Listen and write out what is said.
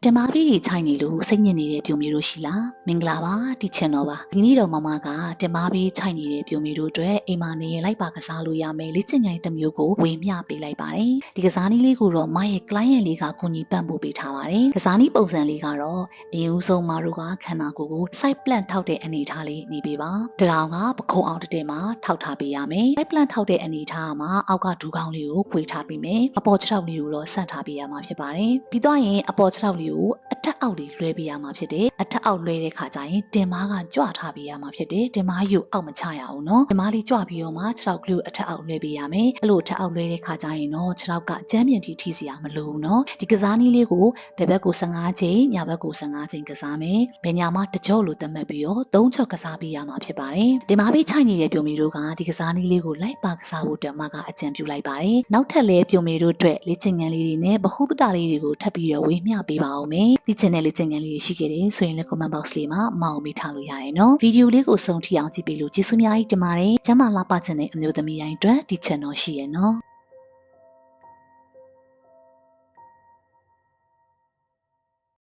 တင်မာပြီးချိုင်းနေလို့စိတ်ညစ်နေတဲ့ပြုံမျိုးတို့ရှိလားမင်္ဂလာပါတီချန်တော်ပါဒီနေ့တော့မမကတင်မာပြီးချိုင်းနေတဲ့ပြုံမျိုးတို့အတွက်အိမ်မှာနေရင်လိုက်ပါကစားလို့ရမယ်လေ့ကျင့်ခန်းတစ်မျိုးကိုဝေမျှပေးလိုက်ပါတယ်ဒီကစားနည်းလေးကိုတော့မရဲ့ client လေးကကူညီပံ့ပိုးပေးထားပါတယ်ကစားနည်းပုံစံလေးကတော့အရင်ဦးဆုံးမတို့ကခန္ဓာကိုယ်ကို side plant ထောက်တဲ့အနေအထားလေးနေပေးပါတရောင်ကပခုံးအောင်တက်မှာထောက်ထားပေးရမယ် side plant ထောက်တဲ့အနေအထားမှာအောက်ကဒူးကောင်းလေးကိုခွေထားပေးမယ်အပေါ်ခြေထောက်လေးကိုတော့ဆန့်ထားပေးရမှာဖြစ်ပါတယ်ပြီးတော့ရင်အပေါ်ခြေထောက်လေးကိုအထက်အောက်လေးလွှဲပေးရမှာဖြစ်တယ်အထက်အောက်လွှဲတဲ့ခါကျရင်တင်မားကကြွထားပေးရမှာဖြစ်တယ်တင်မားယူအောက်မချရအောင်နော်တင်မားလေးကြွပြီးတော့မှခြေထောက်ကလေးကိုအထက်အောက်လွှဲပေးရမယ်အဲ့လိုအထက်အောက်လွှဲတဲ့ခါကျရင်တော့ခြေထောက်ကကျမ်းမြန်ထိထိစီရမလို့နော်ဒီကစားနည်းလေးကိုဘယ်ဘက်ကို15ချိန်ညာဘက်ကို15ချိန်ကစားမယ်ဘယ်ညာမှာတကြော့လို့သတ်မှတ်ပြီးတော့3ချောက်ကစားပေးရမှာဖြစ်ပါတယ်တင်မားပြီးချိုက်နေတဲ့ပြုံမီတို့ကဒီကစားနည်းလေးကိုလိုက်ပါကစားဖို့တက်မှကအကြံပြုလိုက်ပါတယ်နောက်ထပ်လဲပြုံမီတို့အတွက်လေ့ကျင့်ခန်းလေးတွေနဲ့ဗဟုသုတလေးတွေကိုထပ်ပြီးတော့ဝေမျှပေးပါအောင်မယ်ဒီချန်နယ်လေ့ကျင့်ခန်းလေးရှိခဲ့တယ်ဆိုရင်လည်း comment box လေးမှာမောင်မိထားလို့ရတယ်နော်ဗီဒီယိုလေးကိုဆုံးထိအောင်ကြည့်ပေးလို့ကျေးဇူးများကြီးတင်ပါတယ်ကျမ်းမာလာပါခြင်းနဲ့အမျိုးသမီးတိုင်းအတွက်ဒီ channel ရှိရနော်